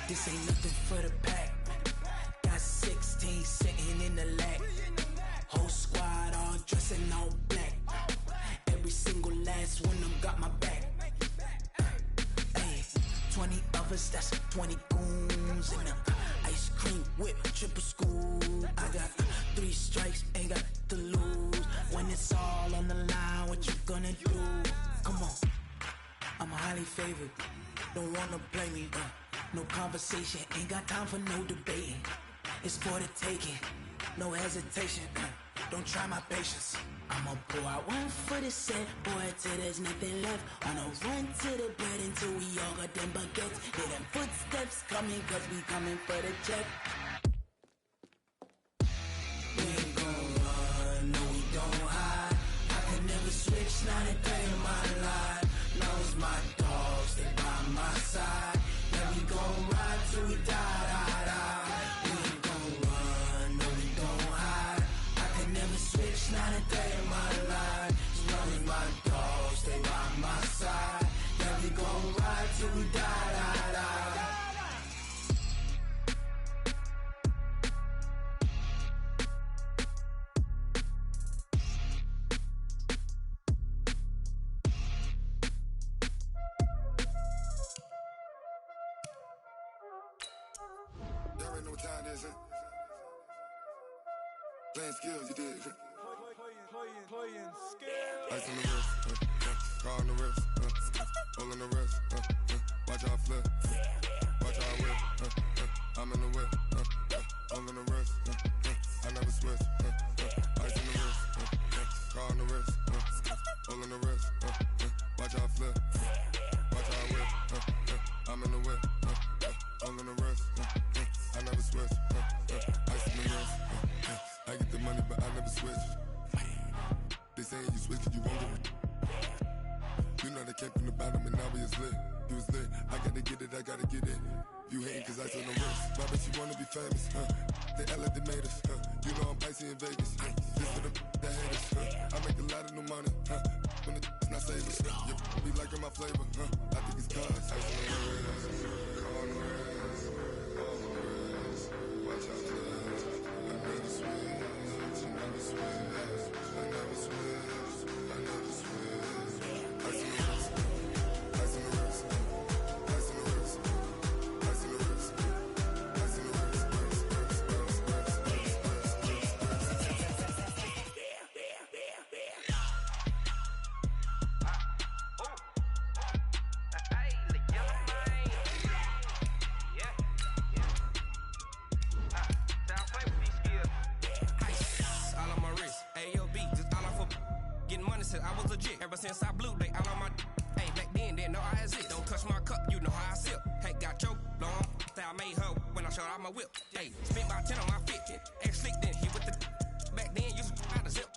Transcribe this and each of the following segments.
This ain't nothing for the pack. Got 16 sitting in the lap. Whole squad all dressing all black. Every single last one of them got my back. Hey, 20 of us, that's 20 goons in the ice cream whip, triple scoop. I got 3 strikes, ain't got to lose. When it's all on the line, what you gonna do? Come on, I'm highly favored. Don't wanna play me, no conversation, ain't got time for no debating. It's for the taking, no hesitation. Don't try my patience. I'ma pour out one for the set, boy, till there's nothing left. On a run to the bread until we all got them baguettes. Hear them footsteps coming, cause we coming for the check. We ain't gon' run, no we don't hide. I can never switch, not a day in my life. Knows my dogs, they by my side. Yeah, we gon' ride till we die, die, die. We ain't gon' run, no we don't hide. I can never switch, not a day in my life. As long as my dogs stay by my side. Yeah, we gon' ride till we die, die, die. Y'all already know what time it is, huh? Playing skills, you did. Playing skills. Ice on the wrist, car on the wrist, hole in the wrist, watch how I flip, watch how I whip, I'm in the whip, hole in the wrist, I never switch, ice on the wrist, car on the wrist, hole in the wrist, watch how I flip, watch how I whip, I'm in the whip, hole in the wrist, I never switch, ice on the wrist, I get the money but I never switch. They saying you switch cause you won't get it. You know they came from the bottom and now we is lit. You was lit, I gotta get it, I gotta get it. You hating cause ice on the wrist. Why bet you wanna be famous, They act like they made us, You know I'm icy in Vegas, Just for the that hate us, I make a lot of new money, When the not savers, You be liking my flavor, I think it's cause ice on the wrist, on the wrist, on the wrist. Watch out for this, I never switch, I never switch. I never switch, I never switch. Ice in the wrist, ice in the wrist, ice in the wrist, ice in the wrist, ice in the wrist, I was legit ever since I blew they all on my hey back then didn't know I had it. Don't touch my cup, you know how I sip. Hey, got choked long that I made her when I showed out my whip. Hey, spent about 10 on my fit. Ex slick then he with the back then used to out the zip.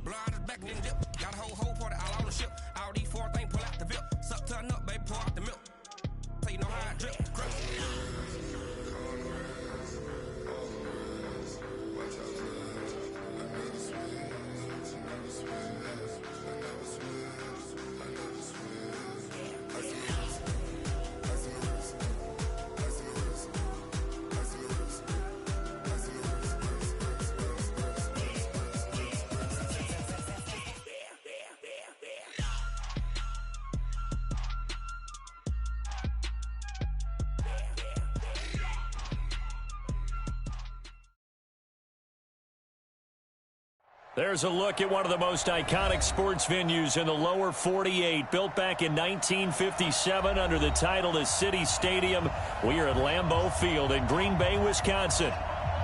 Blow out his back and then dip. Got a whole party all on the ship. All these 4 things pull out the VIP. Suck to a nut, baby, pour out the milk. So you know how I drip. Crap. There's a look at one of the most iconic sports venues in the lower 48. Built back in 1957 under the title of City Stadium. We are at Lambeau Field in Green Bay, Wisconsin.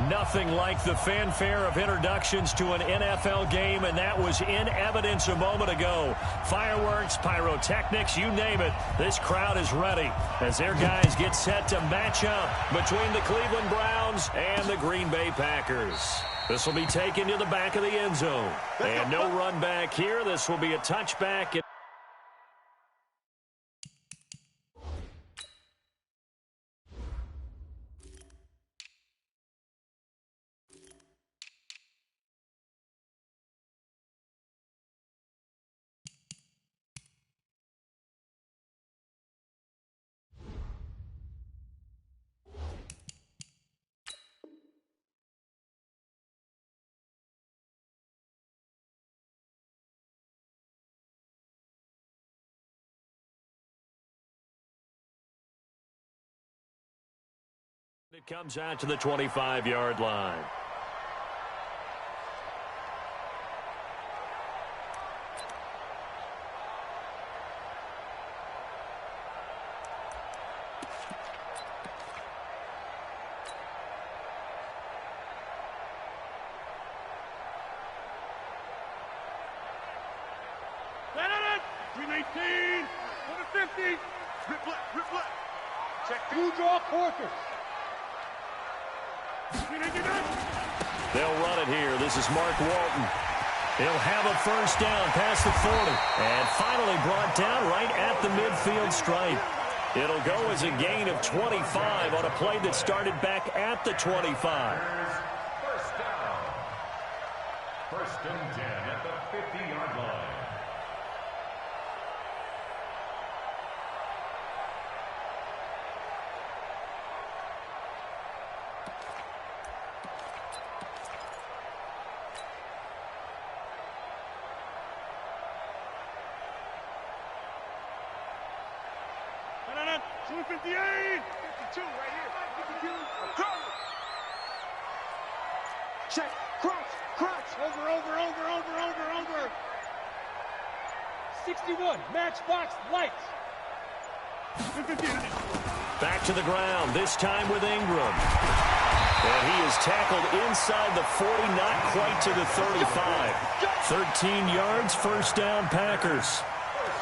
Nothing like the fanfare of introductions to an NFL game, and that was in evidence a moment ago. Fireworks, pyrotechnics, you name it. This crowd is ready as their guys get set to match up between the Cleveland Browns and the Green Bay Packers. This will be taken to the back of the end zone. And no run back here. This will be a touchback. It comes out to the 25-yard line. They'll run it here. This is Mark Walton. He'll have a first down past the 40. And finally brought down right at the midfield stripe. It'll go as a gain of 25 on a play that started back at the 25. First down. First and 10 at the 50-yard line. Check, crunch, over. 61, matchbox, lights. Back to the ground, this time with Ingram. And he is tackled inside the 40, not quite to the 35. 13 yards, first down, Packers.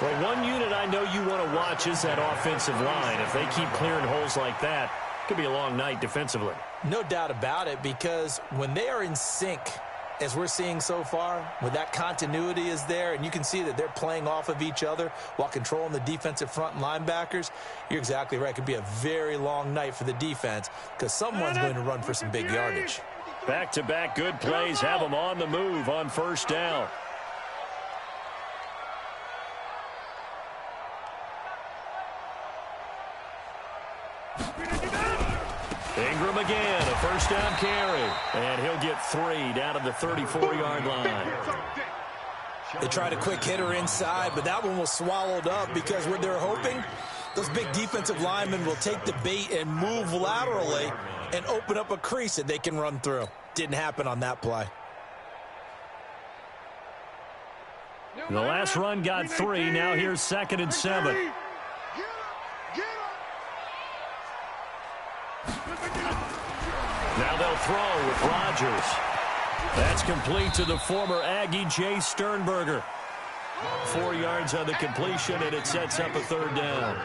Well, one unit I know you want to watch is that offensive line. If they keep clearing holes like that, it could be a long night defensively. No doubt about it, because when they are in sync, as we're seeing so far, when that continuity is there, and you can see that they're playing off of each other while controlling the defensive front and linebackers, you're exactly right. It could be a very long night for the defense because someone's going to run for some big yardage. Back-to-back good plays have them on the move on first down. Ingram again, a first down carry. And he'll get 3 down to the 34-yard line. They tried a quick hitter inside, but that one was swallowed up because what they're hoping, those big defensive linemen will take the bait and move laterally and open up a crease that they can run through. Didn't happen on that play. The last run got 3. Now here's 2nd and 7. Now they'll throw with Rodgers. That's complete to the former Aggie, Jay Sternberger. 4 yards on the completion, and it sets up a third down.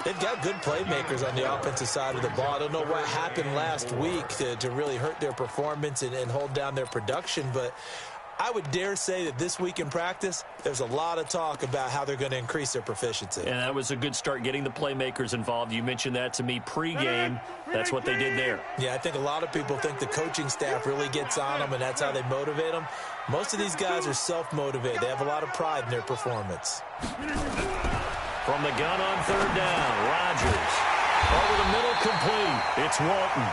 They've got good playmakers on the offensive side of the ball. I don't know what happened last week to really hurt their performance and hold down their production, but I would dare say that this week in practice, there's a lot of talk about how they're going to increase their proficiency. And that was a good start, getting the playmakers involved. You mentioned that to me pregame. That's what they did there. Yeah, I think a lot of people think the coaching staff really gets on them, and that's how they motivate them. Most of these guys are self-motivated. They have a lot of pride in their performance. From the gun on third down, Rodgers. Over the middle, complete. It's Walton.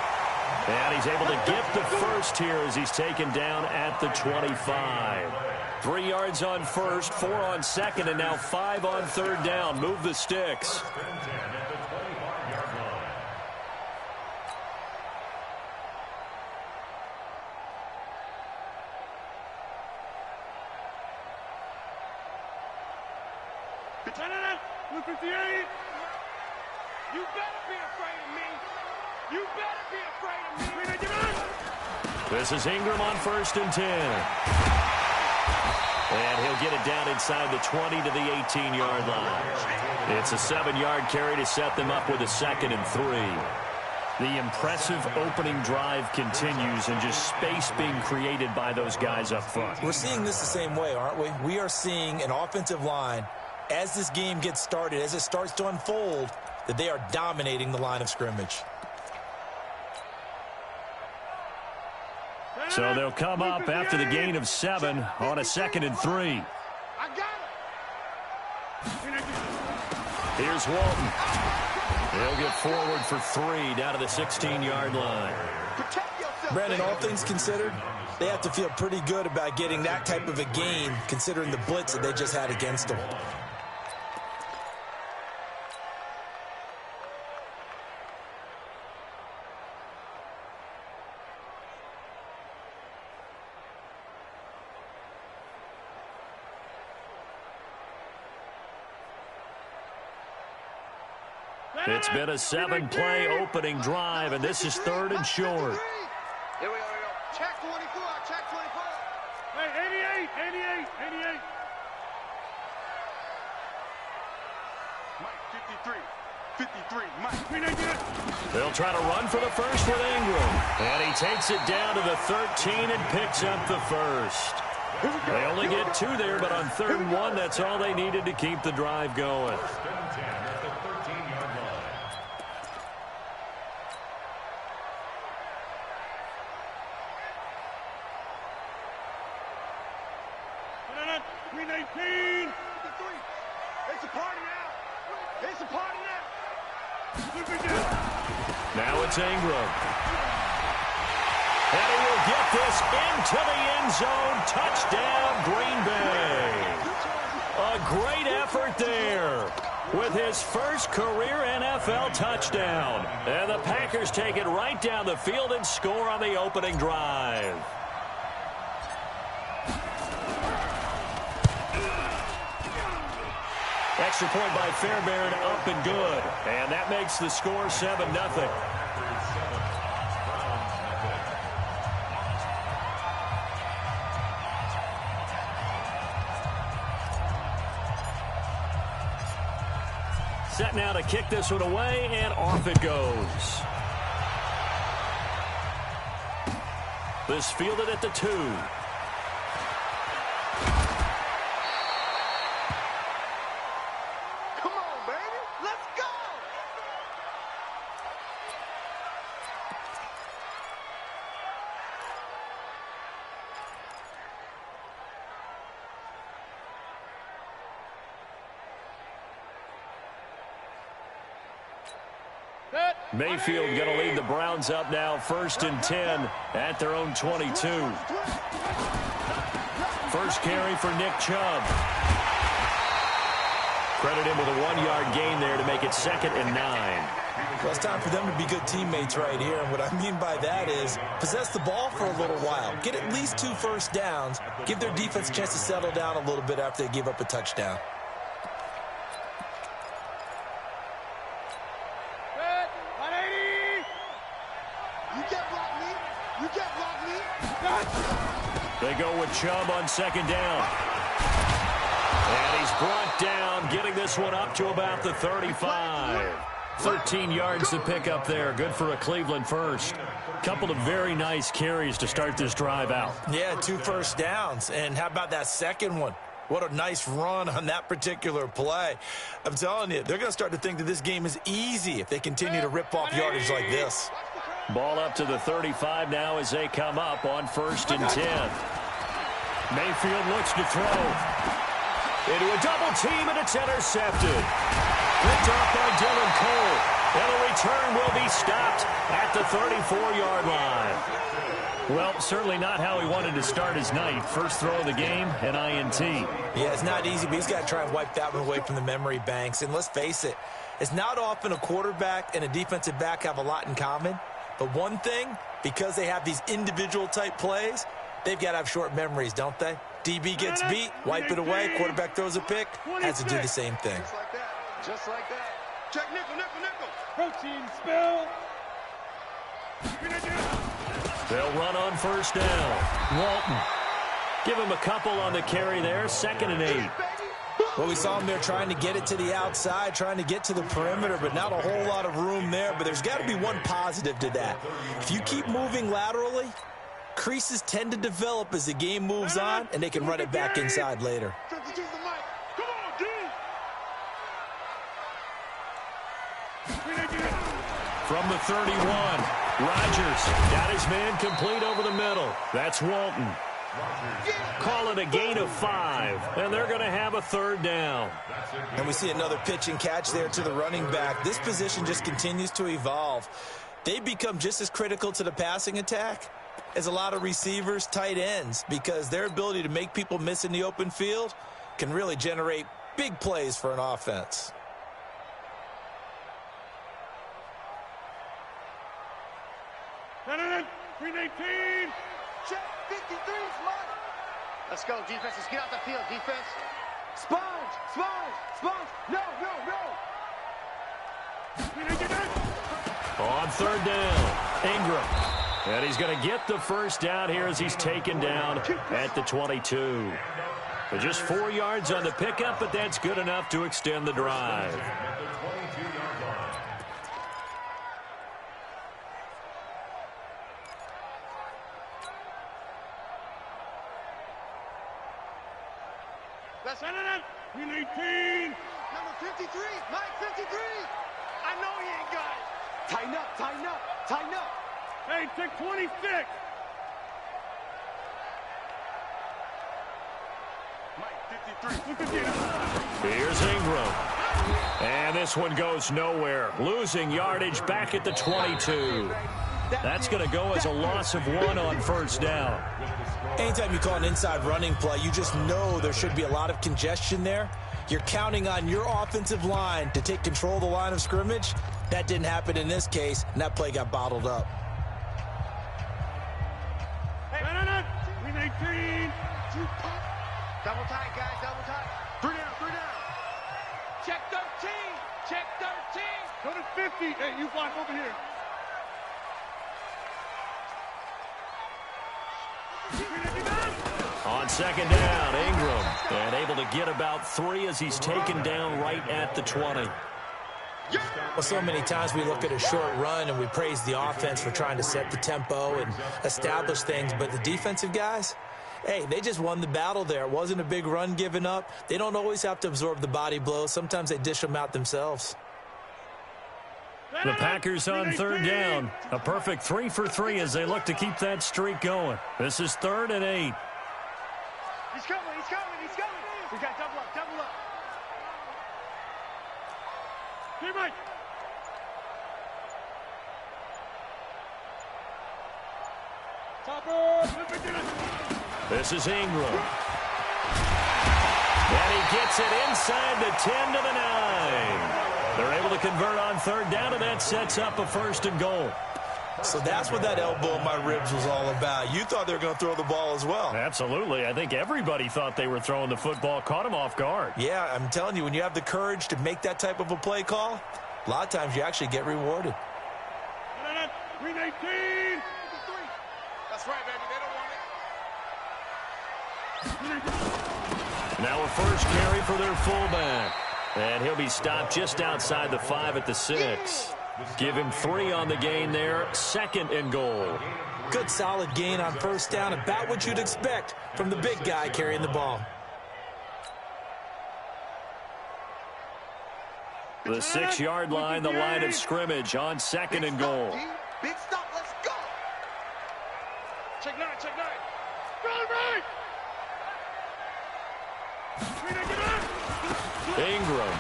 And he's able to get the first here as he's taken down at the 25. 3 yards on first, 4 on second, and now 5 on third down. Move the sticks. You better be afraid of me. You better be afraid of me. This is Ingram on 1st and 10. And he'll get it down inside the 20 to the 18-yard line. It's a 7-yard carry to set them up with a 2nd and 3. The impressive opening drive continues, and just space being created by those guys up front. We're seeing this the same way, aren't we? We are seeing an offensive line, as this game gets started, as it starts to unfold, that they are dominating the line of scrimmage. So they'll come up after the gain of 7 on a 2nd and 3. Here's Walton. He'll get forward for 3 down to the 16-yard line. Brandon, all things considered, they have to feel pretty good about getting that type of a gain, considering the blitz that they just had against them. It's been a 7-play opening drive, and this is 3rd and short. Here we go. Check 24. Check 24. Hey, 88. Mike, 53, Mike. They'll try to run for the first with Ingram. And he takes it down to the 13 and picks up the first. They only get 2 there, but on 3rd and 1, that's all they needed to keep the drive going. Now it's Ingram. And he will get this into the end zone. Touchdown, Green Bay. A great effort there with his first career NFL touchdown. And the Packers take it right down the field and score on the opening drive. Extra point by Fairbairn, up and good. And that makes the score 7-0. Set now to kick this one away, and off it goes. This fielded at the 2. Mayfield going to lead the Browns up now, 1st and 10 at their own 22. First carry for Nick Chubb. Credit him with a 1-yard gain there to make it 2nd and 9. Well, it's time for them to be good teammates right here. And what I mean by that is possess the ball for a little while. Get at least 2 first downs. Give their defense a chance to settle down a little bit after they give up a touchdown. They go with Chubb on 2nd down. And he's brought down, getting this one up to about the 35. 13 yards to pick up there. Good for a Cleveland first. Couple of very nice carries to start this drive out. Yeah, 2 first downs. And how about that second one? What a nice run on that particular play. I'm telling you, they're going to start to think that this game is easy if they continue to rip off yardage like this. Ball up to the 35 now as they come up on 1st and 10. Mayfield looks to throw. Into a double team, and it's intercepted. Picked off by Dylan Cole. And the return will be stopped at the 34-yard line. Well, certainly not how he wanted to start his night. First throw of the game, an INT. Yeah, it's not easy, but he's got to try and wipe that one away from the memory banks. And let's face it, it's not often a quarterback and a defensive back have a lot in common. But one thing, because they have these individual-type plays, they've got to have short memories, don't they? DB gets beat, wipe it away, quarterback throws a pick, has to do the same thing. Just like that. Just like that. Check nickel. Protein spill. They'll run on 1st down. Walton. Give him a couple on the carry there, 2nd and 8. Well, we saw him there trying to get it to the outside, trying to get to the perimeter, but not a whole lot of room there. But there's got to be one positive to that. If you keep moving laterally, creases tend to develop as the game moves on, and they can run it back inside later. From the 31, Rodgers got his man complete over the middle. That's Walton. Call it a gain of 5, and they're going to have a 3rd down. And we see another pitch and catch there to the running back. This position just continues to evolve. They become just as critical to the passing attack as a lot of receivers, tight ends, because their ability to make people miss in the open field can really generate big plays for an offense. Green 18. Check 53, Smart. Let's go, defense. Let's get out the field, defense. Sponge. No. On third down, Ingram. And he's going to get the first down here as he's taken down at the 22. But just 4 yards on the pickup, but that's good enough to extend the drive. That's 18. Number 53, Mike 53. I know he ain't got it. Tighten up, tighten up, tighten up. Hey, take 26. Mike 53. Here's Ingram. And this one goes nowhere. Losing yardage back at the 22. That's going to go as a loss of 1 on first down. Anytime you call an inside running play, you just know there should be a lot of congestion there. You're counting on your offensive line to take control of the line of scrimmage. That didn't happen in this case, and that play got bottled up. Hey, 18. Double tight, guys, double tight. 3 down, 3 down. Check 13, check 13. Go to 50. Hey, you block over here. On second down, Ingram. And able to get about 3 as he's taken down right at the 20. Well, so many times we look at a short run and we praise the offense for trying to set the tempo and establish things, but the defensive guys, hey, they just won the battle there. It wasn't a big run given up. They don't always have to absorb the body blows. Sometimes they dish them out themselves. The Packers on third down. A perfect 3 for 3 as they look to keep that streak going. This is 3rd and 8. He's coming, he's coming, he's coming. We got double up, double up. Hey, Mike. This is Ingram. And he gets it inside the 10 to the 9. They're able to convert on third down, and that sets up a 1st and goal. So that's what that elbow in my ribs was all about. You thought they were going to throw the ball as well. Absolutely. I think everybody thought they were throwing the football, caught him off guard. Yeah, I'm telling you, when you have the courage to make that type of a play call, a lot of times you actually get rewarded. 18. That's right, baby. They don't want it. Now a first carry for their fullback. And he'll be stopped just outside the 5 at the 6. Give him 3 on the gain there. 2nd and goal. Good solid gain on first down. About what you'd expect from the big guy carrying the ball. The 6-yard line, the line of scrimmage on 2nd and goal. Big stop, let's go. Check 9, check 9. Go right. Ingram.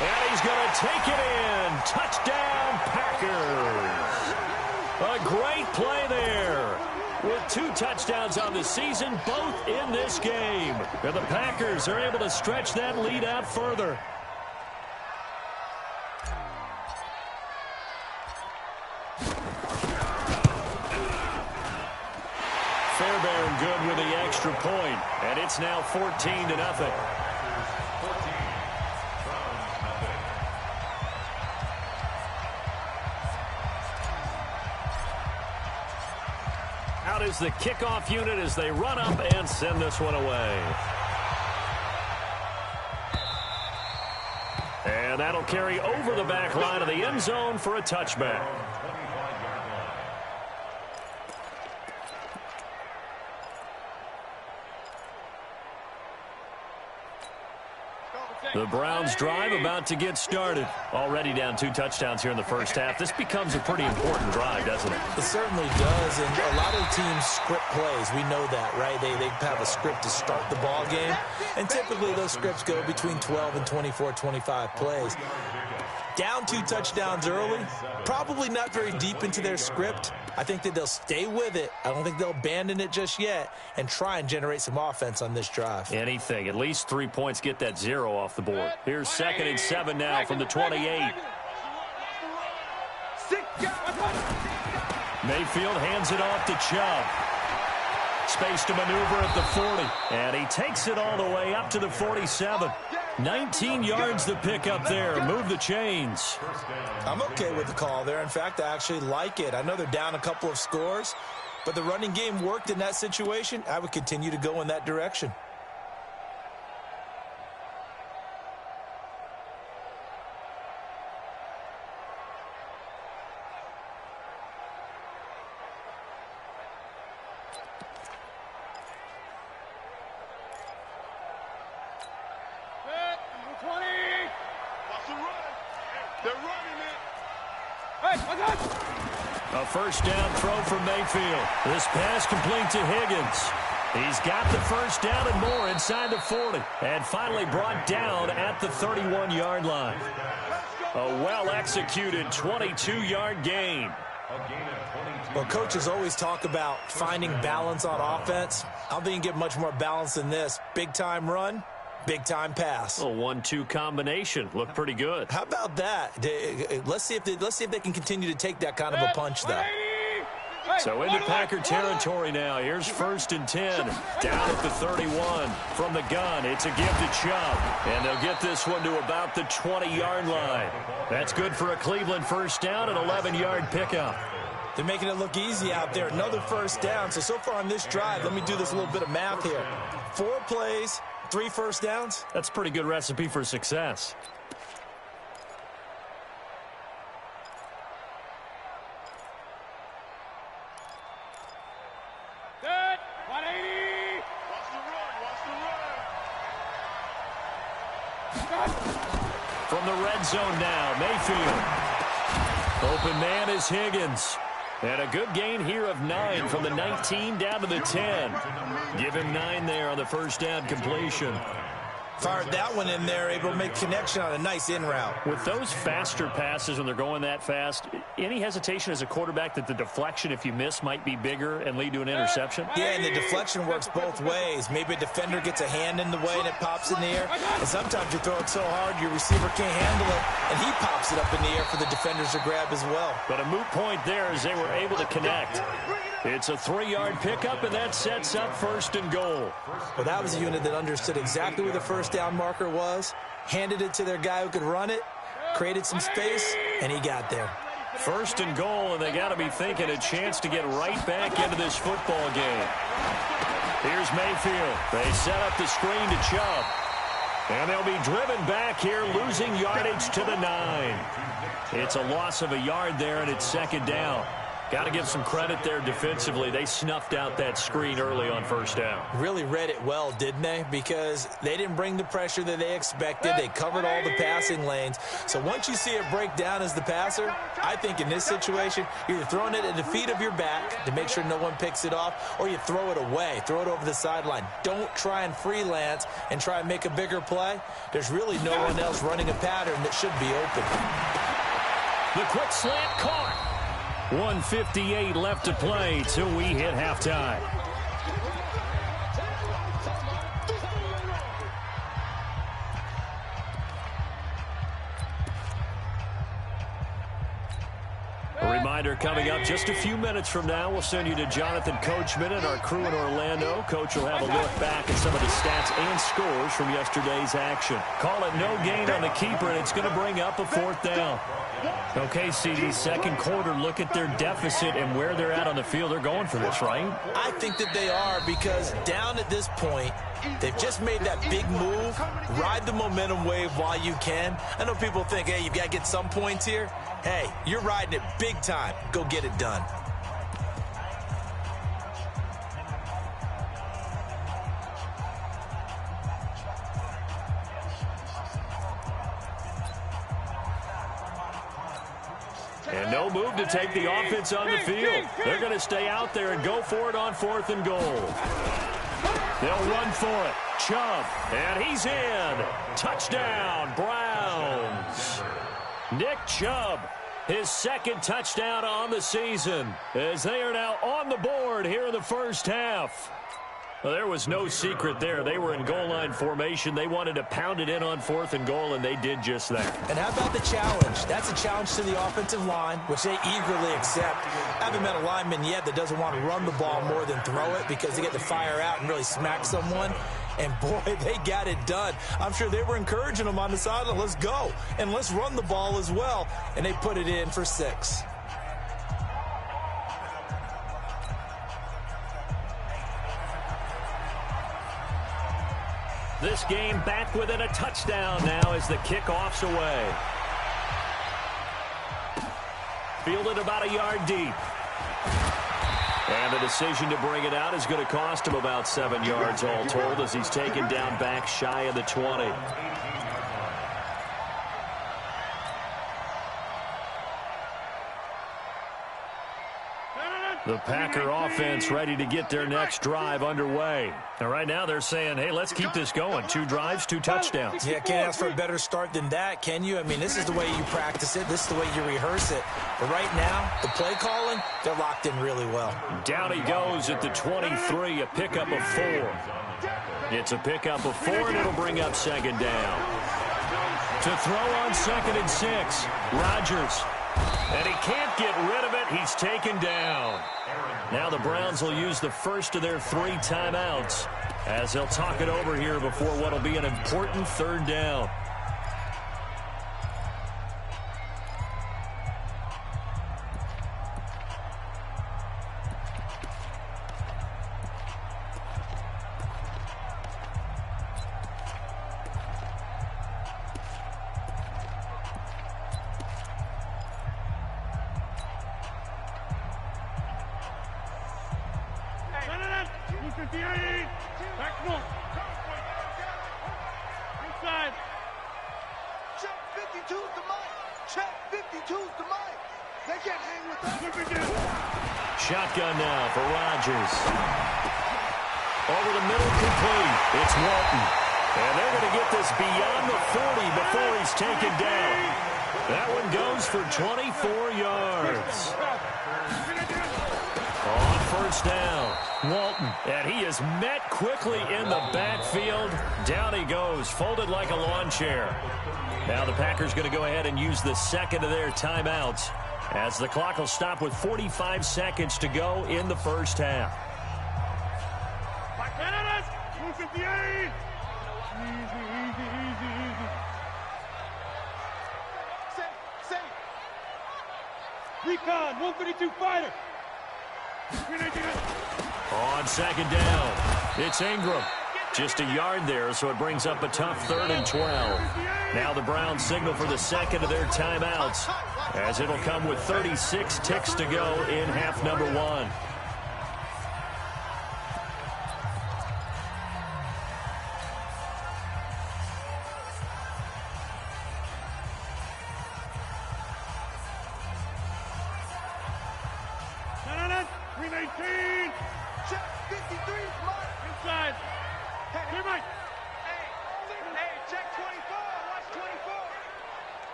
And he's going to take it in. Touchdown, Packers. A great play there. With 2 touchdowns on the season, both in this game. And the Packers are able to stretch that lead out further. Fairbairn good with the extra point, and it's now 14-0. Out is the kickoff unit as they run up and send this one away. And that'll carry over the back line of the end zone for a touchback. The Browns drive about to get started. Already down 2 touchdowns here in the first half. This becomes a pretty important drive, doesn't it? It certainly does, and a lot of teams script plays. We know that, right? They have a script to start the ball game, and typically those scripts go between 12 and 24, 25 plays. Down 2 touchdowns early, probably not very deep into their script. I think that they'll stay with it. I don't think they'll abandon it just yet and try and generate some offense on this drive. Anything. At least 3 points, get that 0 off the board. Here's 2nd and 7 now from the 28. Mayfield hands it off to Chubb. Space to maneuver at the 40. And he takes it all the way up to the 47. 19 yards the pickup there. Move the chains. I'm okay with the call there. In fact, I actually like it. I know they're down a couple of scores, but the running game worked in that situation. I would continue to go in that direction. A first down throw for Mayfield. This pass complete to Higgins. He's got the first down and more inside the 40. And finally brought down at the 31-yard line. A well-executed 22-yard gain. Well, coaches always talk about finding balance on offense. I don't think you can get much more balance than this. Big-time run, big-time pass. A 1-2 combination. Looked pretty good. How about that? Let's see if they can continue to take that kind of a punch, though. So into Packer territory now. Here's 1st and 10. Down at the 31. From the gun, it's a give to Chubb. And they'll get this one to about the 20-yard line. That's good for a Cleveland first down, an 11-yard pickup. They're making it look easy out there. Another first down. So far on this drive, let me do this little bit of math here. 4 plays, 3 first downs. That's a pretty good recipe for success. Good. 180. Watch the run. From the red zone now, Mayfield. Open man is Higgins. And a good gain here of 9 from the 19 down to the 10. Give him 9 there on the first down completion. Fired that one in there, able to make connection on a nice in route. With those faster passes when they're going that fast, any hesitation as a quarterback that the deflection, if you miss, might be bigger and lead to an interception? Yeah, and the deflection works both ways. Maybe a defender gets a hand in the way and it pops in the air. And sometimes you throw it so hard your receiver can't handle it, and he pops it up in the air for the defenders to grab as well. But a moot point there as they were able to connect. It's a 3-yard pickup, and that sets up 1st and goal. Well, that was a unit that understood exactly where the first down marker was, handed it to their guy who could run it, created some space, and he got there. 1st and goal, and they got to be thinking a chance to get right back into this football game. Here's Mayfield. They set up the screen to Chubb. And they'll be driven back here, losing yardage to the 9. It's a loss of a yard there, and it's 2nd down. Got to give some credit there defensively. They snuffed out that screen early on 1st down. Really read it well, didn't they? Because they didn't bring the pressure that they expected. They covered all the passing lanes. So once you see it break down as the passer, I think in this situation, you're either throwing it at the feet of your back to make sure no one picks it off, or you throw it away, throw it over the sideline. Don't try and freelance and try and make a bigger play. There's really no one else running a pattern that should be open. The quick slant caught. 1:58 left to play till we hit halftime. A reminder coming up just a few minutes from now, we'll send you to Jonathan Coachman and our crew in Orlando. Coach will have a look back at some of the stats and scores from yesterday's action. Call it no gain on the keeper, and it's going to bring up a 4th down. Okay, CD, 2nd quarter, look at their deficit and where they're at on the field. They're going for this, right? I think that they are, because down at this point, they've just made that big move. Ride the momentum wave while you can. I know people think, hey, you've got to get some points here. Hey, you're riding it big time. Go get it done. And no move to take the offense on the field. They're going to stay out there and go for it on 4th and goal. They'll run for it. Chubb, and he's in. Touchdown, Browns. Nick Chubb, his 2nd touchdown on the season, as they are now on the board here in the first half. Well, there was no secret there. They were in goal line formation. They wanted to pound it in on 4th and goal, and they did just that. And how about the challenge? That's a challenge to the offensive line, which they eagerly accept. I haven't met a lineman yet that doesn't want to run the ball more than throw it, because they get to fire out and really smack someone. And, boy, they got it done. I'm sure they were encouraging them on the sideline. Let's go, and let's run the ball as well. And they put it in for 6. This game back within a touchdown now as the kickoff's away. Fielded about a yard deep. And the decision to bring it out is going to cost him about 7 yards all told as he's taken down back shy of the 20. The Packer offense ready to get their next drive underway. And right now they're saying, hey, let's keep this going. 2 drives, 2 touchdowns. Yeah, can't ask for a better start than that, can you? I mean, this is the way you practice it. This is the way you rehearse it. But right now, the play calling, they're locked in really well. Down he goes at the 23, a pickup of 4. It's a pickup of 4, and it'll bring up 2nd down. To throw on 2nd and 6, Rodgers. And he can't get rid of it. He's taken down. Now the Browns will use the first of their 3 timeouts as they'll talk it over here before what will be an important 3rd down. Shotgun now for Rodgers. Over the middle, complete. It's Walton. And they're going to get this beyond the 40 before he's taken down. That one goes for 24 yards. On 1st down, Walton. And he is met quickly in the backfield. Down he goes, folded like a lawn chair. Now the Packers going to go ahead and use the 2nd of their timeouts, as the clock will stop with 45 seconds to go in the 1st half. Recon, 152 fighter. On 2nd down, it's Ingram. Just a yard there, so it brings up a tough 3rd and 12. Now the Browns signal for the 2nd of their timeouts, as it'll come with 36 ticks to go in half number 1.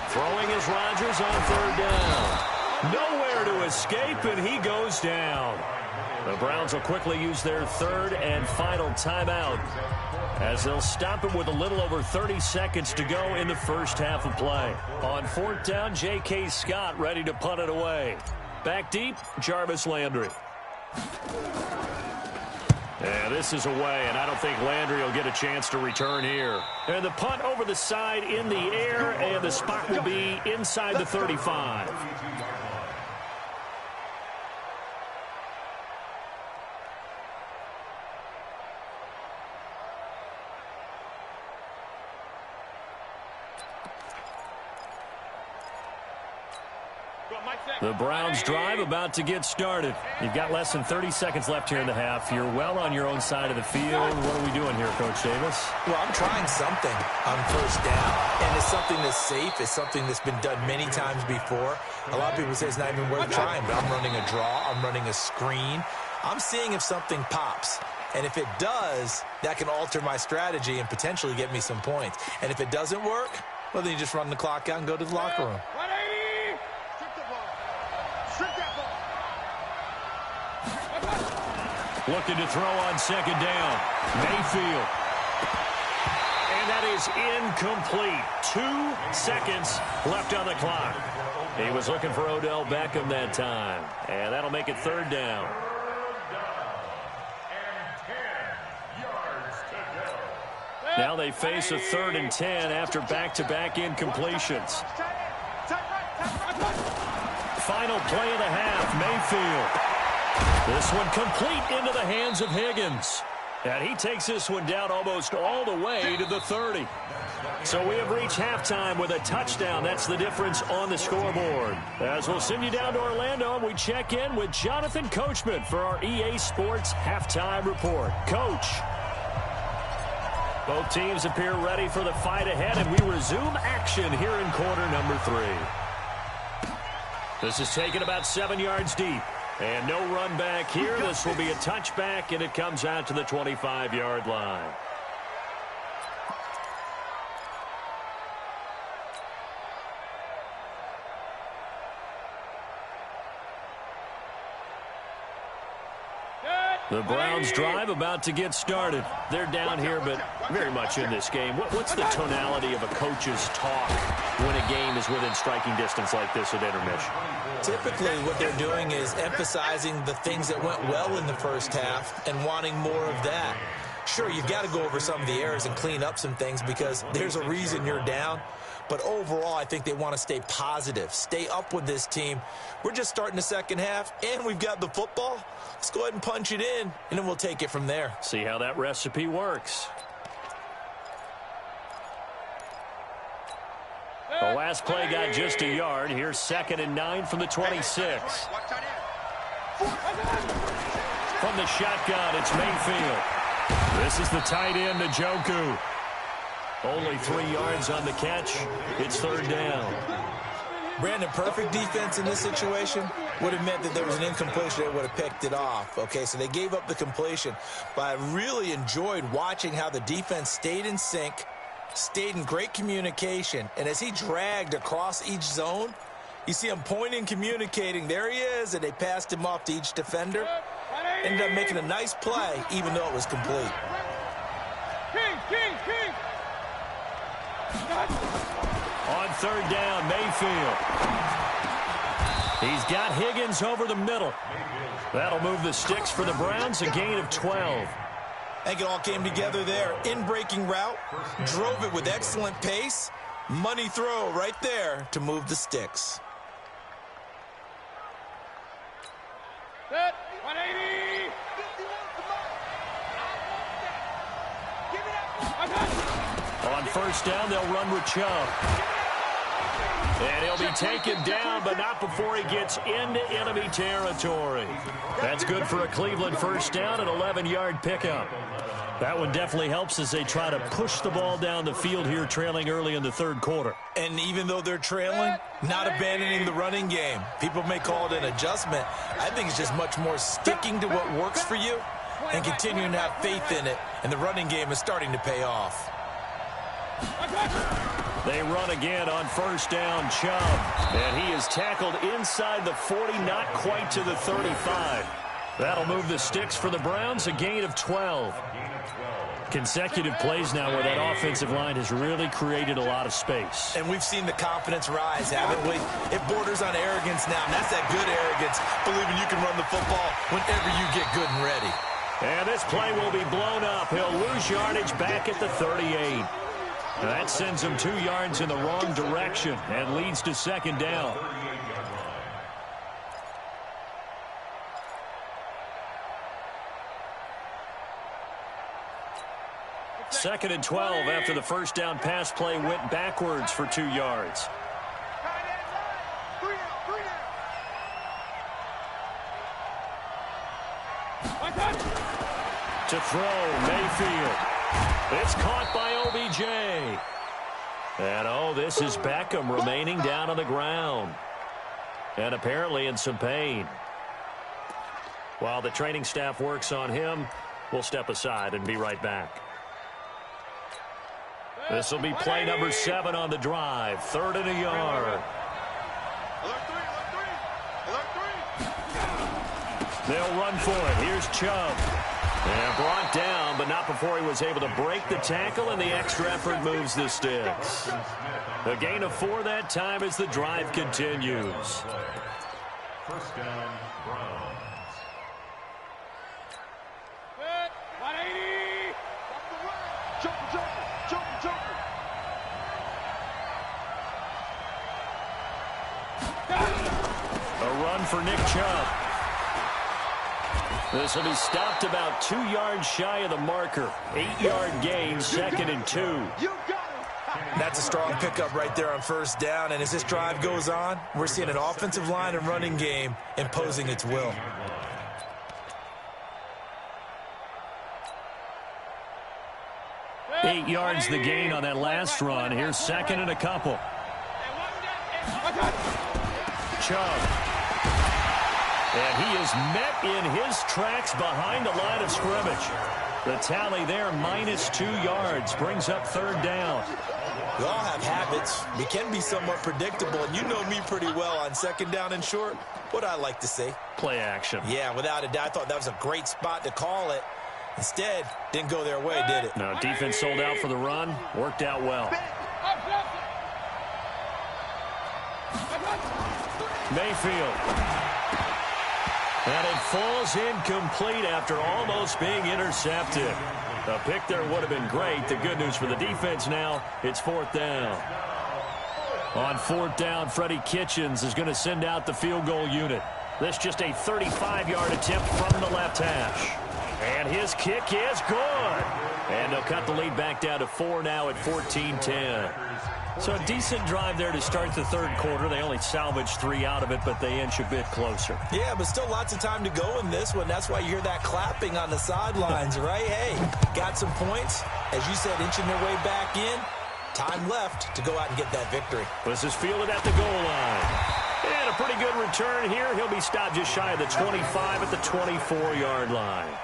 Throwing is Rodgers on 3rd down. Nowhere to escape, and he goes down. The Browns will quickly use their 3rd and final timeout, as they'll stop him with a little over 30 seconds to go in the 1st half of play. On 4th down, J.K. Scott ready to punt it away. Back deep, Jarvis Landry. And this is away, and I don't think Landry will get a chance to return here. And the punt over the side in the air, and the spot will be inside the 35. The Browns drive about to get started. You've got less than 30 seconds left here in the half. You're well on your own side of the field. What are we doing here, Coach Davis? Well, I'm trying something on 1st down, and it's something that's safe. It's something that's been done many times before. A lot of people say it's not even worth trying, but I'm running a draw. I'm running a screen. I'm seeing if something pops. And if it does, that can alter my strategy and potentially get me some points. And if it doesn't work, well, then you just run the clock out and go to the locker room. Looking to throw on 2nd down. Mayfield. And that is incomplete. 2 seconds left on the clock. He was looking for Odell Beckham that time. And that'll make it 3rd down. Now they face a 3rd and 10 after back-to-back incompletions. Final play of the half, Mayfield. This one complete into the hands of Higgins. And he takes this one down almost all the way to the 30. So we have reached halftime with a touchdown. That's the difference on the scoreboard. As we'll send you down to Orlando, and we check in with Jonathan Coachman for our EA Sports Halftime Report. Coach. Both teams appear ready for the fight ahead, and we resume action here in quarter number 3. This is taken about 7 yards deep. And no run back here. This will be a touchback, and it comes out to the 25-yard line. The Browns drive about to get started. They're down here, but very much in this game. What's the tonality of a coach's talk when a game is within striking distance like this at intermission? Typically, what they're doing is emphasizing the things that went well in the first half and wanting more of that. Sure, you've got to go over some of the errors and clean up some things because there's a reason you're down. But overall, I think they want to stay positive, stay up with this team. We're just starting the second half, and we've got the football. Let's go ahead and punch it in, and then we'll take it from there. See how that recipe works. The last play got just a yard. Here's 2nd and 9 from the 26. From the shotgun, it's Mayfield. This is the tight end, Njoku. Only 3 yards on the catch. It's 3rd down. Brandon, perfect defense in this situation would have meant that there was an incompletion that would have picked it off. Okay, so they gave up the completion. But I really enjoyed watching how the defense stayed in sync, stayed in great communication, and as he dragged across each zone, you see him pointing, communicating. There he is, and they passed him off to each defender. Ended up making a nice play, even though it was complete. King. On 3rd down, Mayfield. He's got Higgins over the middle. That'll move the sticks for the Browns, a gain of 12. I think it all came together there. In-breaking route, drove it with excellent pace. Money throw right there to move the sticks. Set, 180. On 1st down, they'll run with Chubb. And he'll be taken down, but not before he gets into enemy territory. That's good for a Cleveland 1st down, an 11-yard pickup. That one definitely helps as they try to push the ball down the field here, trailing early in the 3rd quarter. And even though they're trailing, not abandoning the running game. People may call it an adjustment. I think it's just much more sticking to what works for you and continuing to have faith in it. And the running game is starting to pay off. They run again on 1st down, Chubb. And he is tackled inside the 40, not quite to the 35. That'll move the sticks for the Browns, a gain of 12. Consecutive plays now where that offensive line has really created a lot of space. And we've seen the confidence rise, haven't we? It borders on arrogance now, and that's that good arrogance, believing you can run the football whenever you get good and ready. And this play will be blown up. He'll lose yardage back at the 38. That sends him 2 yards in the wrong direction and leads to 2nd down. Second and 12 after the 1st down pass play went backwards for 2 yards. To throw, Mayfield. It's caught by OBJ. And, this is Beckham remaining down on the ground. And apparently in some pain. While the training staff works on him, we'll step aside and be right back. This will be play number 7 on the drive. 3rd and a yard. They'll run for it. Here's Chubb. And brought down, but not before he was able to break the tackle, and the extra effort moves the sticks. A gain of 4 that time as the drive continues. 1st down, Browns. 180. for Nick Chubb. This will be stopped about 2 yards shy of the marker. 8-yard gain, 2nd and 2. That's a strong pickup right there on first down, and as this drive goes on, we're seeing an offensive line and running game imposing its will. Eight yards the gain on that last run. Here's 2nd and a couple. Chubb. And he is met in his tracks behind the line of scrimmage. The tally there, -2 yards, brings up 3rd down. We all have habits. We can be somewhat predictable, and you know me pretty well on 2nd down and short. What I like to say? Play action. Yeah, without a doubt. I thought that was a great spot to call it. Instead, didn't go their way, did it? No, defense sold out for the run. Worked out well. Mayfield. And it falls incomplete after almost being intercepted. A pick there would have been great. The good news for the defense now, it's 4th down. On 4th down, Freddie Kitchens is going to send out the field goal unit. This just a 35-yard attempt from the left hash. And his kick is good. And they'll cut the lead back down to 4 now at 14-10. So a decent drive there to start the 3rd quarter. They only salvaged 3 out of it, but they inch a bit closer. Yeah, but still lots of time to go in this one. That's why you hear that clapping on the sidelines, right? Hey, got some points. As you said, inching their way back in. Time left to go out and get that victory. This is fielded at the goal line. And a pretty good return here. He'll be stopped just shy of the 25 at the 24-yard line.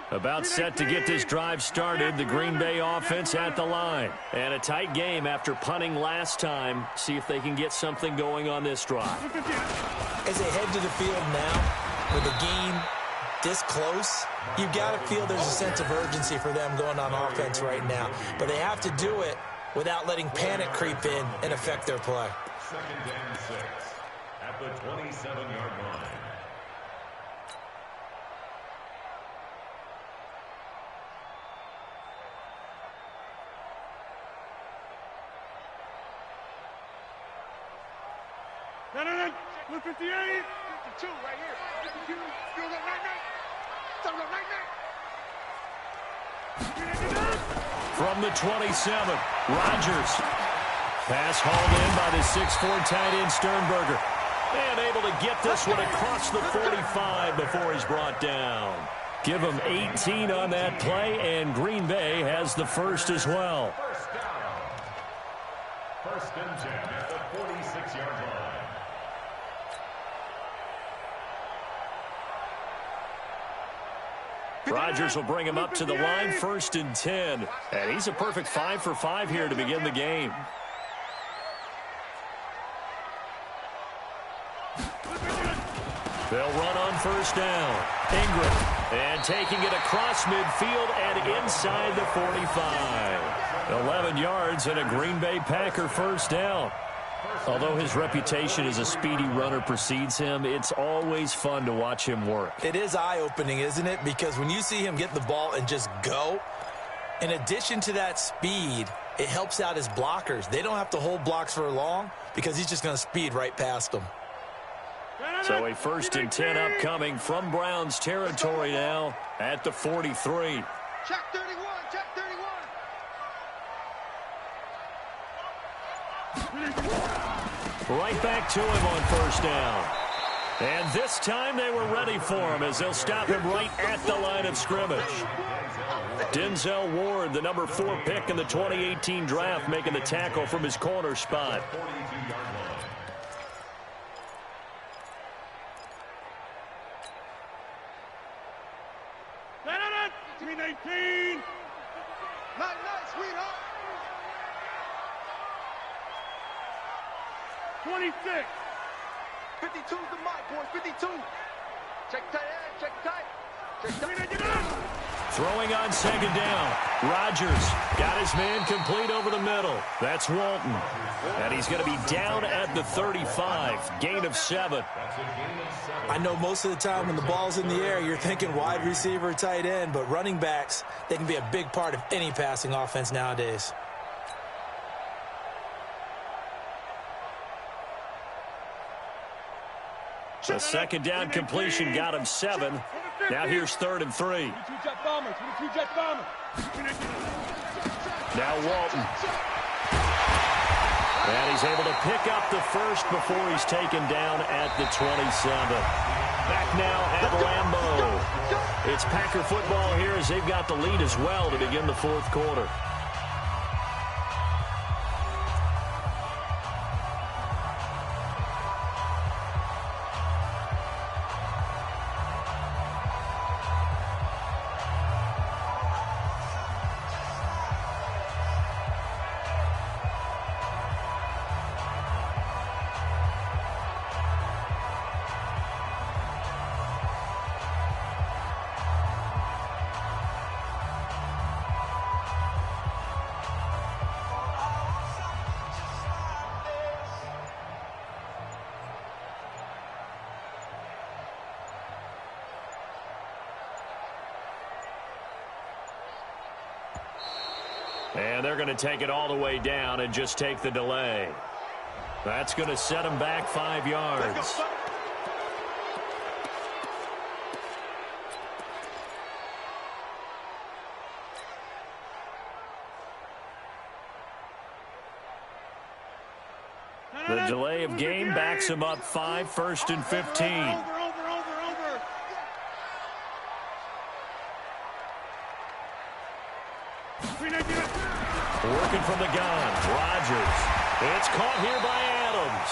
About set to get this drive started. The Green Bay offense at the line. And a tight game after punting last time. See if they can get something going on this drive. As they head to the field now, with the game this close, you've got to feel there's a sense of urgency for them going on offense right now. But they have to do it without letting panic creep in and affect their play. 2nd and 6 at the 27-yard line. Blue 58, 52 right here. 52, field up, night. From the 27, Rodgers. Pass hauled in by the 6'4" tight end Sternberger. And able to get this one across the 45 before he's brought down. Give him 18 on that play, and Green Bay has the first as well. 1st and 10 at the 46-yard line. Rodgers will bring him up to the line, 1st and 10. And he's a perfect 5 for 5 here to begin the game. They'll run on 1st down. Ingram. And taking it across midfield and inside the 45. 11 yards and a Green Bay Packer 1st down. Although his reputation as a speedy runner precedes him, it's always fun to watch him work. It is eye-opening, isn't it? Because when you see him get the ball and just go, in addition to that speed, it helps out his blockers. They don't have to hold blocks for long because he's just going to speed right past them. So a 1st and 10 upcoming from Browns territory now at the 43. Check 31, check 31. Right back to him on 1st down. And this time they were ready for him as they'll stop him right at the line of scrimmage. Denzel Ward, the number 4 pick in the 2018 draft, making the tackle from his corner spot. Between 18. Night, sweetheart. 26. 52's the mic, boys. 52. Check tight, check tight. Check tight. Throwing on second down. Rodgers got his man complete over the middle. That's Walton. And he's going to be down at the 35. Gain of 7. I know most of the time when the ball's in the air, you're thinking wide receiver, tight end, but running backs, they can be a big part of any passing offense nowadays. A second down completion got him 7. Now here's 3rd and 3. Now Walton. And he's able to pick up the first before he's taken down at the 27. Back now at Lambeau. It's Packer football here as they've got the lead as well to begin the 4th quarter. And they're going to take it all the way down and just take the delay. That's going to set them back 5 yards. The delay of game backs him up 5, 1st and 15. Working from the gun, Rodgers. It's caught here by Adams.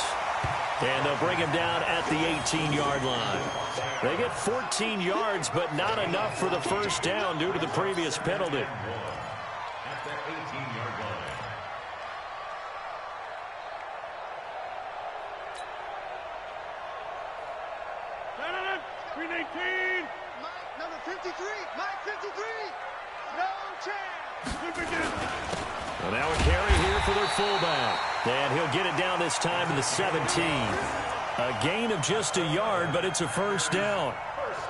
And they'll bring him down at the 18-yard line. They get 14 yards, but not enough for the first down due to the previous penalty. At the 18-yard line. Green 18. Number 53. Mike 53. No chance. Well, now a carry here for their fullback. And he'll get it down this time to the 17. A gain of just a yard, but it's a first down.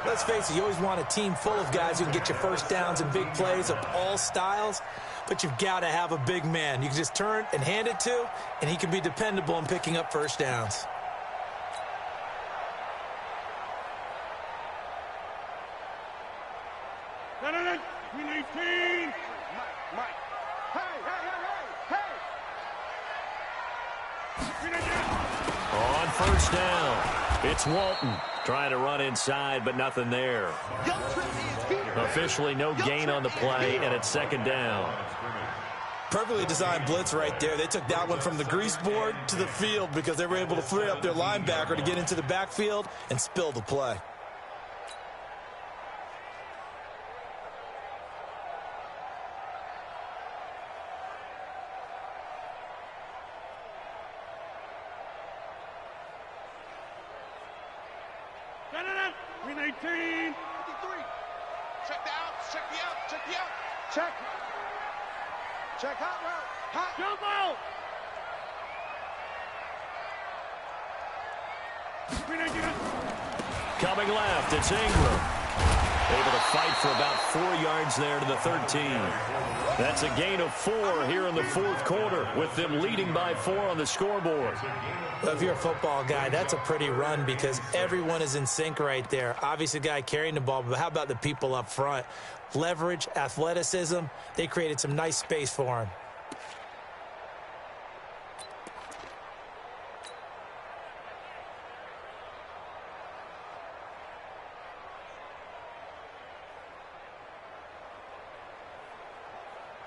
Let's face it, you always want a team full of guys who can get you first downs and big plays of all styles, but you've got to have a big man. You can just turn and hand it to, and he can be dependable in picking up first downs. Green 18. Mike. Hey. On first down, it's Walton trying to run inside, but nothing there. Officially no gain on the play, and it's second down. Perfectly designed blitz right there. They took that one from the grease board to the field because they were able to free up their linebacker to get into the backfield and spill the play. Green 18. 53. Check the outs. Check the out. Check the out. Check hot route. Hot. Jump out. Green 18. Coming left, it's Ingram. Able to fight for about 4 yards there to the 13. That's a gain of 4 here in the 4th quarter, with them leading by 4 on the scoreboard. Well, if you're a football guy, that's a pretty run because everyone is in sync right there. Obviously, the guy carrying the ball, but how about the people up front? Leverage, athleticism, they created some nice space for him.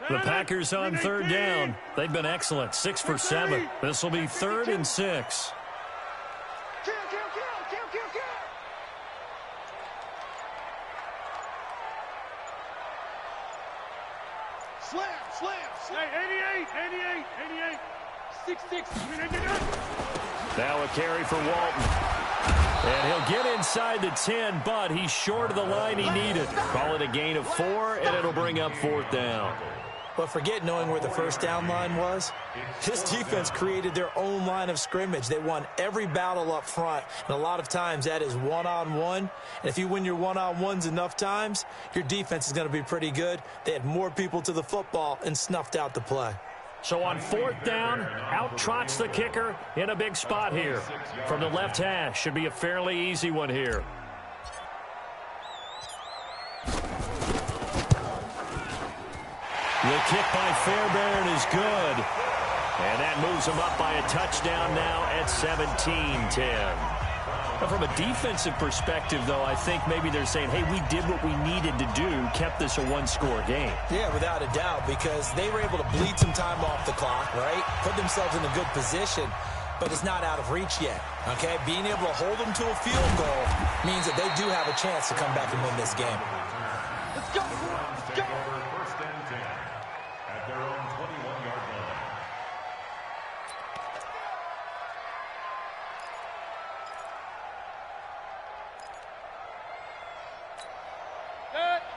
The Packers on third down. They've been excellent. 6 for 7. This will be 3rd and 6. Kill. Slam. Hey, 88. 6'6". Now a carry for Walton. And he'll get inside the 10, but he's short of the line he needed. Call it a gain of 4, and it'll bring up 4th down. But forget knowing where the first down line was. This defense created their own line of scrimmage. They won every battle up front, and a lot of times that is one-on-one. And if you win your one-on-ones enough times, your defense is going to be pretty good. They had more people to the football and snuffed out the play. So on 4th down, out trots the kicker in a big spot here. From the left hash, should be a fairly easy one here. The kick by Fairbairn is good. And that moves him up by a touchdown now at 17-10. From a defensive perspective, though, I think maybe they're saying, hey, we did what we needed to do, kept this a one-score game. Yeah, without a doubt, because they were able to bleed some time off the clock, right? Put themselves in a good position, but it's not out of reach yet, okay? Being able to hold them to a field goal means that they do have a chance to come back and win this game. Let's go! Let's go! First and 10 at their own 21-yard line.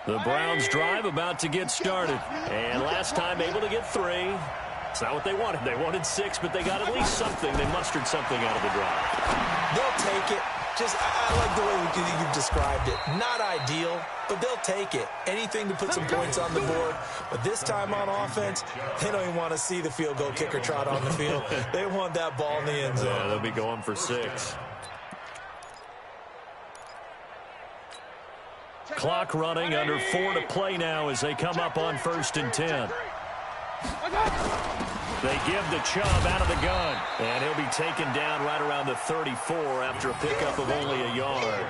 The Browns drive about to get started. And last time able to get 3. It's not what they wanted. They wanted 6, but they got at least something. They mustered something out of the drive. They'll take it. Just, I like the way you've described it. Not ideal, but they'll take it. Anything to put some points on the board. But this time on offense, they don't even want to see the field goal kicker trot on the field. They want that ball in the end zone. Yeah, they'll be going for 6. Clock running, under 4 to play now as they come up on 1st and 10. They give the Chubb out of the gun, and he'll be taken down right around the 34 after a pickup of only a yard.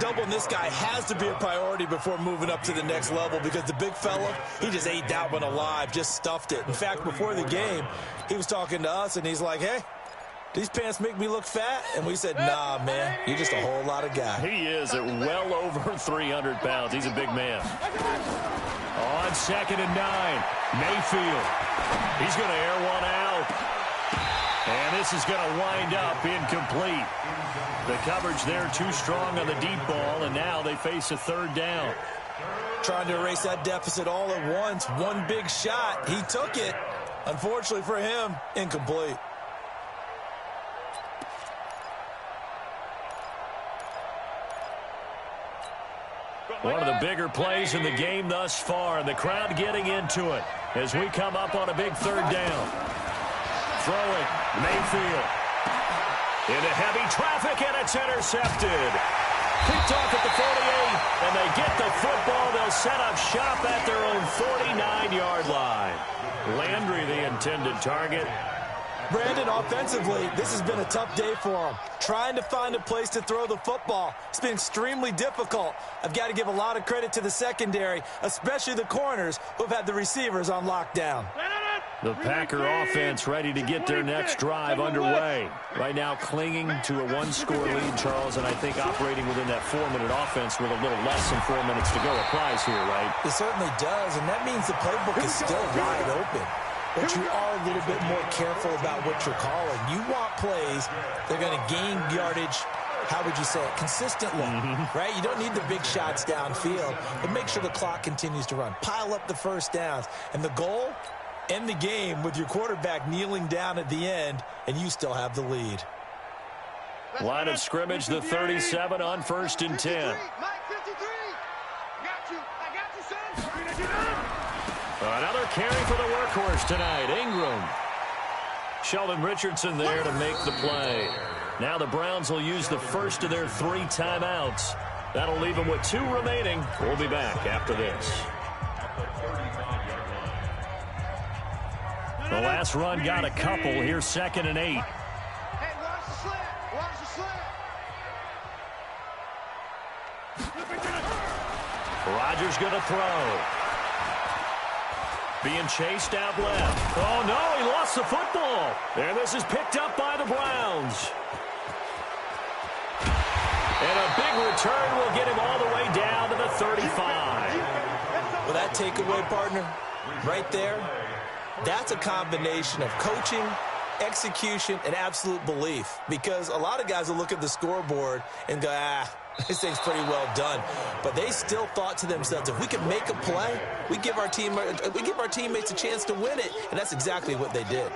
Doubling this guy has to be a priority before moving up to the next level because the big fella, he just ate that one alive, just stuffed it. In fact, before the game, he was talking to us, and he's like, hey, these pants make me look fat? And we said, nah, man, you're just a whole lot of guy. He is at well over 300 pounds. He's a big man. On 2nd and 9, Mayfield. He's going to air one out. And this is going to wind up incomplete. The coverage there too strong on the deep ball, and now they face a 3rd down. Trying to erase that deficit all at once. One big shot. He took it. Unfortunately for him, incomplete. One of the bigger plays in the game thus far, and the crowd getting into it as we come up on a big 3rd down. Throwing, Mayfield. Into heavy traffic, and it's intercepted. Picked off at the 48, and they get the football. They'll set up shop at their own 49-yard line. Landry, the intended target. Brandon, offensively, this has been a tough day for him. Trying to find a place to throw the football. It's been extremely difficult. I've got to give a lot of credit to the secondary, especially the corners who have had the receivers on lockdown. The Packer offense ready to get their next drive underway. Right now clinging to a 1-score lead, Charles, and I think operating within that 4-minute offense with a little less than 4 minutes to go applies here, right? It certainly does, and that means the playbook is still wide open. But you are a little bit more careful about what you're calling. You want plays that are going to gain yardage, how would you say it, consistently, right? You don't need the big shots downfield, but make sure the clock continues to run. Pile up the first downs. And the goal, end the game with your quarterback kneeling down at the end, and you still have the lead. Line of scrimmage, the 37 on 1st and 10. Mike 53. I got you, son. Another carry for the workhorse tonight, Ingram. Sheldon Richardson there to make the play. Now the Browns will use the first of their 3 timeouts. That'll leave them with 2 remaining. We'll be back after this. The last run got a couple. Here's 2nd and 8. Hey, watch the slant. Watch the slant. Rodgers going to throw. Being chased out left. Oh, no, he lost the football. And this is picked up by the Browns. And a big return will get him all the way down to the 35. Well, that takeaway, partner, right there, that's a combination of coaching execution, and absolute belief. Because a lot of guys will look at the scoreboard and go, this thing's pretty well done. But they still thought to themselves, if we can make a play, we give our teammates a chance to win it. And that's exactly what they did.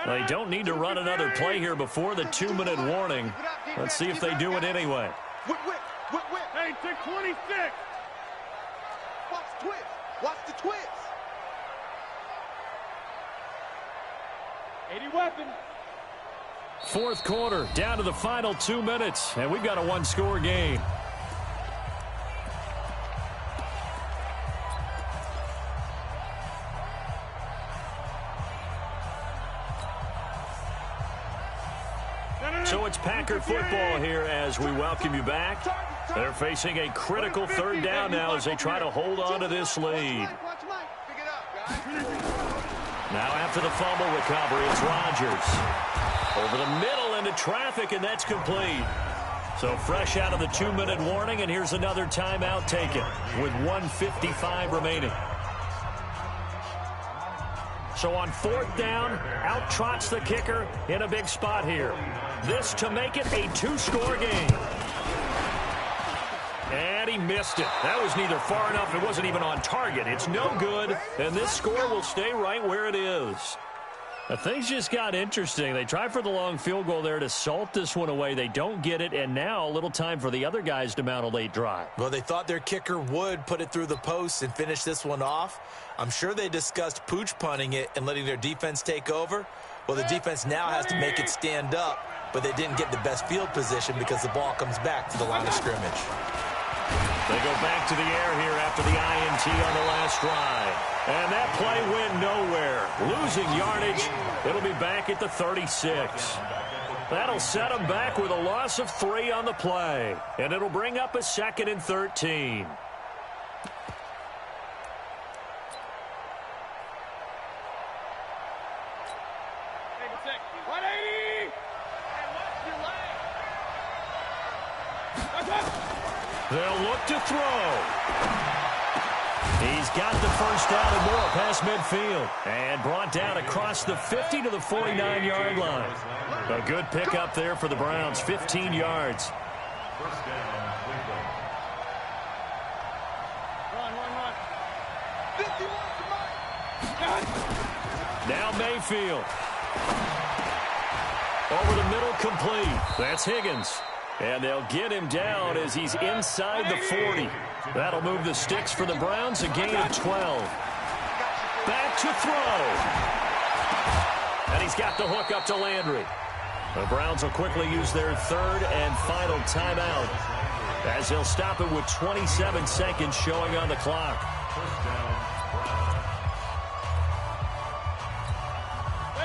They don't need to run another play here before the 2-minute warning. Let's see if they do it anyway. Hey, 26. Watch the twist. Watch the twist. 80 weapon. Fourth quarter, down to the final 2 minutes, and we've got a one-score game. So it's Packer football here as we welcome you back. They're facing a critical third down now as they try to hold on to this lead. Now after the fumble recovery, it's Rodgers. Over the middle into traffic, and that's complete. So fresh out of the 2-minute warning, and here's another timeout taken with 1:55 remaining. So on fourth down, out trots the kicker in a big spot here. This to make it a 2-score game. And he missed it. That was neither far enough. It wasn't even on target. It's no good, and this score will stay right where it is. Now, things just got interesting. They try for the long field goal there to salt this one away. They don't get it, and now a little time for the other guys to mount a late drive. Well, they thought their kicker would put it through the post and finish this one off. I'm sure they discussed pooch punting it and letting their defense take over. Well, the defense now has to make it stand up, but they didn't get the best field position because the ball comes back to the line of scrimmage. They go back to the air here after the INT on the last drive. And that play went nowhere. Losing yardage. It'll be back at the 36. That'll set them back with a loss of 3 on the play. And it'll bring up a 2nd and 13. They'll look to throw. He's got the first down and more past midfield. And brought down across the 50 to the 49-yard line. A good pickup there for the Browns, 15 yards. Now Mayfield. Over the middle, complete. That's Higgins. And they'll get him down as he's inside the 40. That'll move the sticks for the Browns, a gain of 12. Back to throw. And he's got the hook up to Landry. The Browns will quickly use their third and final timeout as they'll stop it with 27 seconds showing on the clock.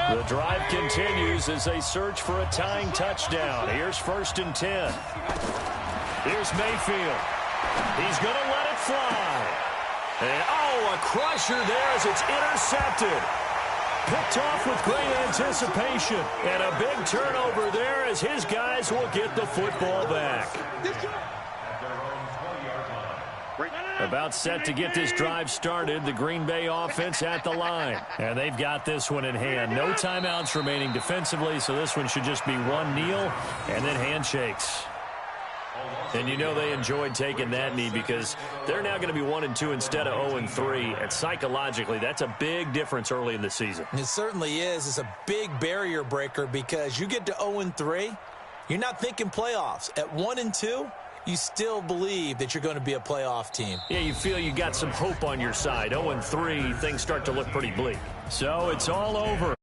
The drive continues as they search for a tying touchdown. Here's 1st and 10. Here's Mayfield. He's going to let it fly. And, a crusher there as it's intercepted. Picked off with great anticipation. And a big turnover there as his guys will get the football back. About set to get this drive started, the Green Bay offense at the line. And they've got this one in hand. No timeouts remaining defensively, so this one should just be one kneel and then handshakes. And you know they enjoyed taking that knee because they're now going to be 1-2 instead of 0-3. And psychologically, that's a big difference early in the season. It certainly is. It's a big barrier breaker because you get to 0-3, you're not thinking playoffs. At 1-2, you still believe that you're going to be a playoff team. Yeah, you feel you got some hope on your side. 0-3, things start to look pretty bleak. So it's all over.